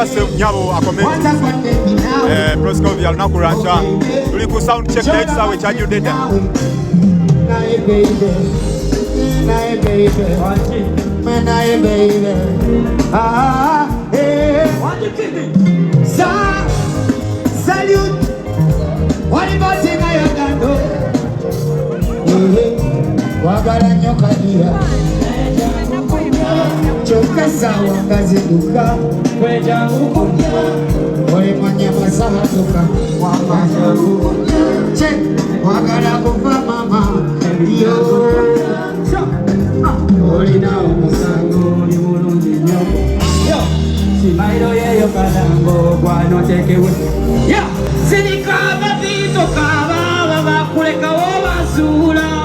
Chase Nyabo akomenti Proscovia Nakurancha tuli ku sound check na itsa we chanyu deda baby salute what about thing I got wagala nyoka dia choka sawa kazi duka kweja ukunya ole manya masaha duka wagala che wagala kufa mama yo ole na musango ni mulungi nyo yo simairo yeyo kadango kwano tekewe yo sinikaba bito kaba bakuleka obasula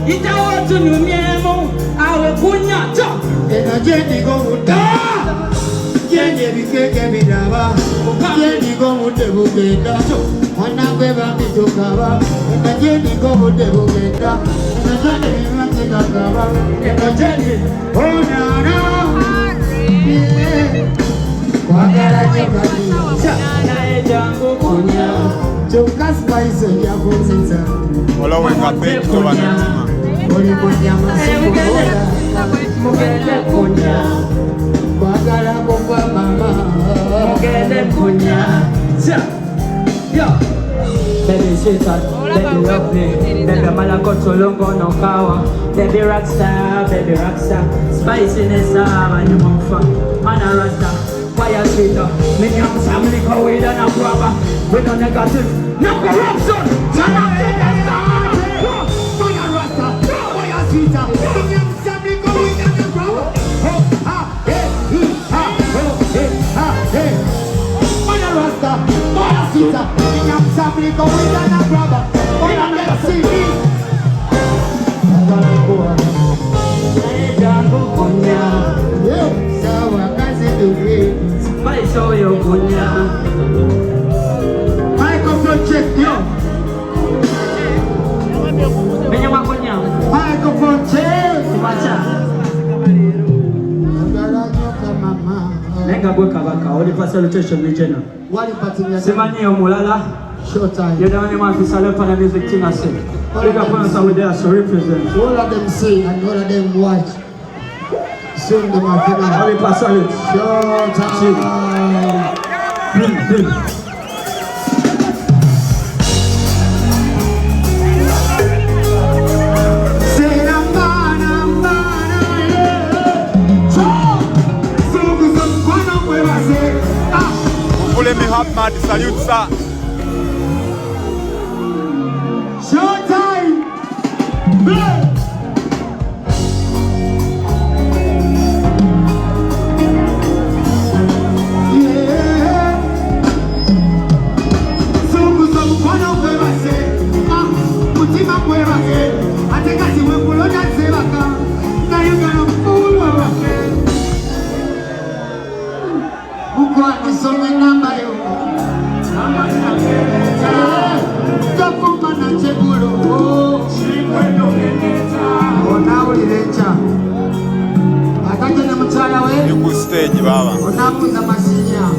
itawotu nyumyemo awe kunyata enajendi go muta jenye bikeke bidaba jendi go mute bugenda mwana gwe bambitokaba enajendi go mute bugenda enajendi bambitokaba enajendi onana kwagala nyekadi na ejango kunya choka spice ya kuzinza wala wenga peto wanatima oli kunya masikola mugende kunya kwagala kufa mama mugende kunya yo baby sweetheart baby love me baby malako tolongo no kawa baby rockstar spiciness abanye mofa mana rasta fire sweeter me young family go with and a grabber we no negative no corruption sana fire rasta fire sweeter me young family go with and a grabber fire rasta fire sweeter me young family go with and a grabber fire never see me show you kunya microphone check yo menya makonya microphone check macha agala nyoka mama nenga gwe kabaka oli pa salutation mejena wali patinya semani omulala showtime you don't want to salute for the music thing I say big up on some there so represent all of them say and all of them watch soon the mafia oli pa salute showtime Ule Muhammad salute sa showtime stage baba unakuza masinya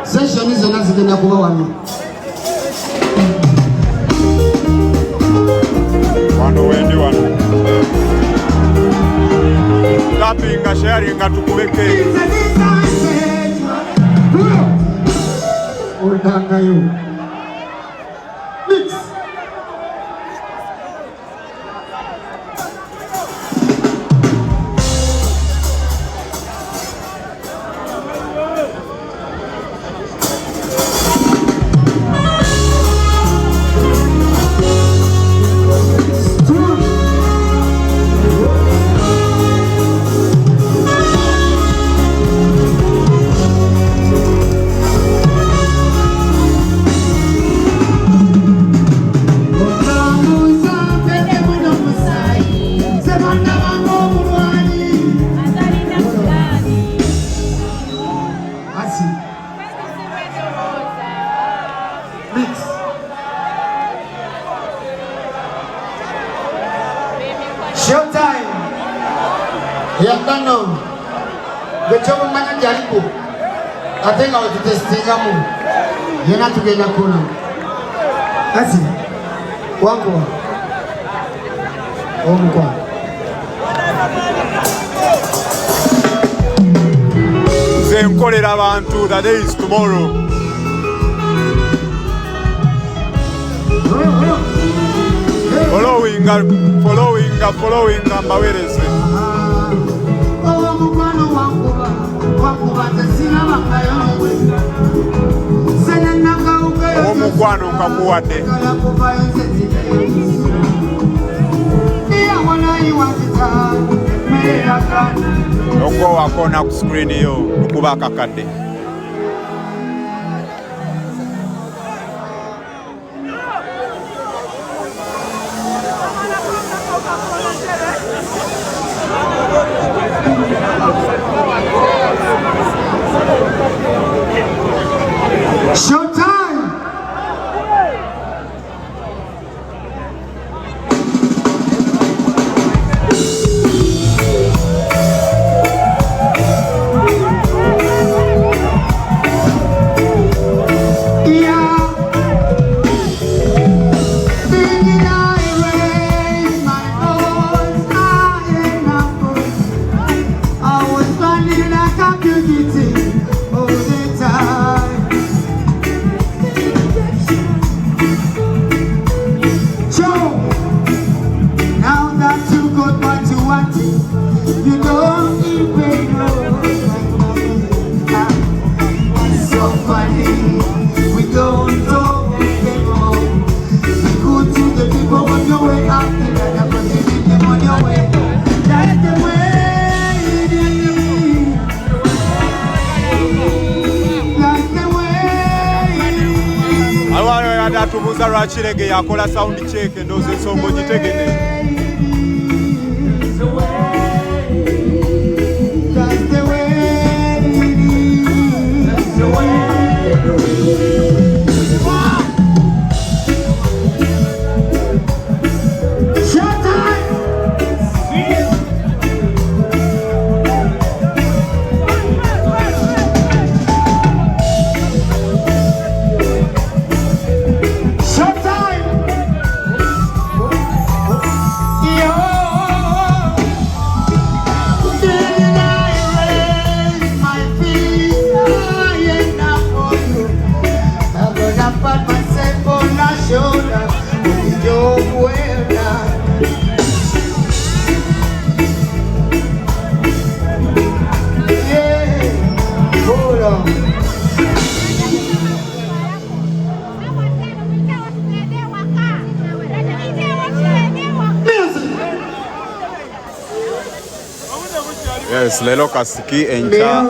session hizo nazikenda kuwa wami wano wendi wano tapinga sharinga tukubeke udanga yo mix bano. Bechomo manya jaribu. Atenga utitestinga mu. Yena tugenda kuna. Asi. Wangu. Omukwa. Nkolera abantu, the day is tomorrow. Following Mawerese. Omukwano nkakuwadde. Oko wakona ku screen yo kuba kakadde. Showtime! Tubuza lwakirege yakola sound check ndoze ensongo gitegene. Yes, lelo kasiki encha.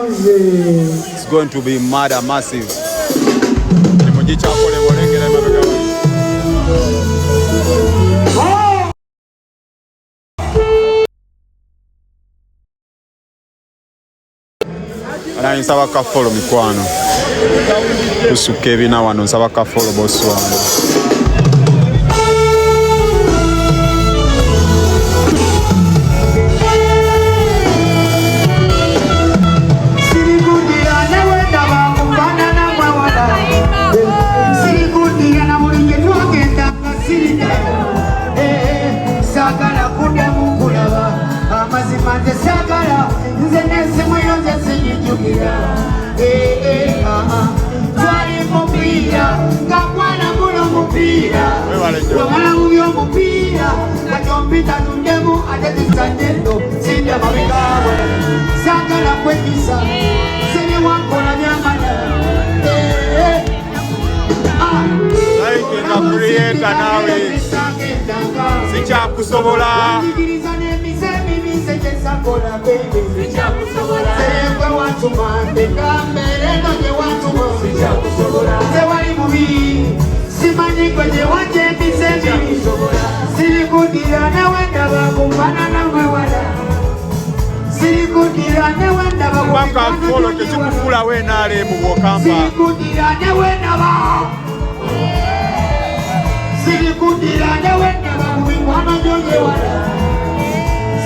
It's going to be mad and massive. Nimujicha kole bolengera mabega. Ana nsaba ka follow mikwano. Kusuke bina wano nsaba ka follow boss wano.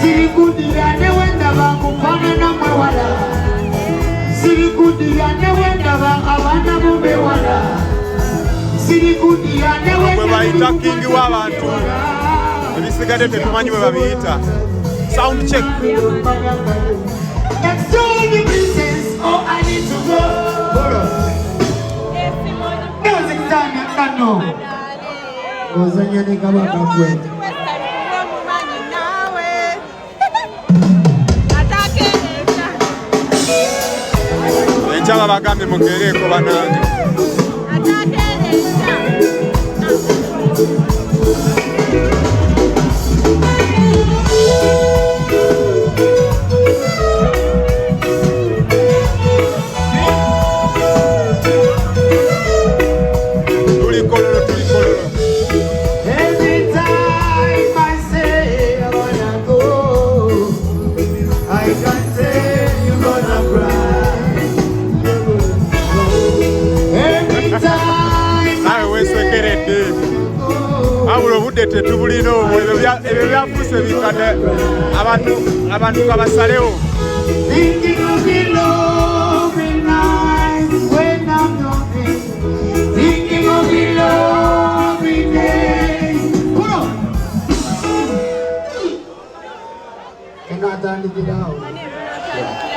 Sirikudira ne wenda bakupana na mwala Sirikudia newe ndaba abana mube wala Sirikudia newe Kwe baita kingi w'abantu ebisigadde tetumanyi bwe babiyita. Sound check. Extol the princess, oh I need to go. Music time ya kano Ozanya ni kama kakwetu Enjaba bagambe mugereko banange. Every time I say I wanna go I can't say you're gonna cry Every time Nawe weesekeredde. Wabula obudde tetubulina obwo. Ebyo byafuuse bikadde abantu kabasalewo. Thinking of the lovely nights when I'm nothing Thinking of the lovely days Pull on! Can I turn it out?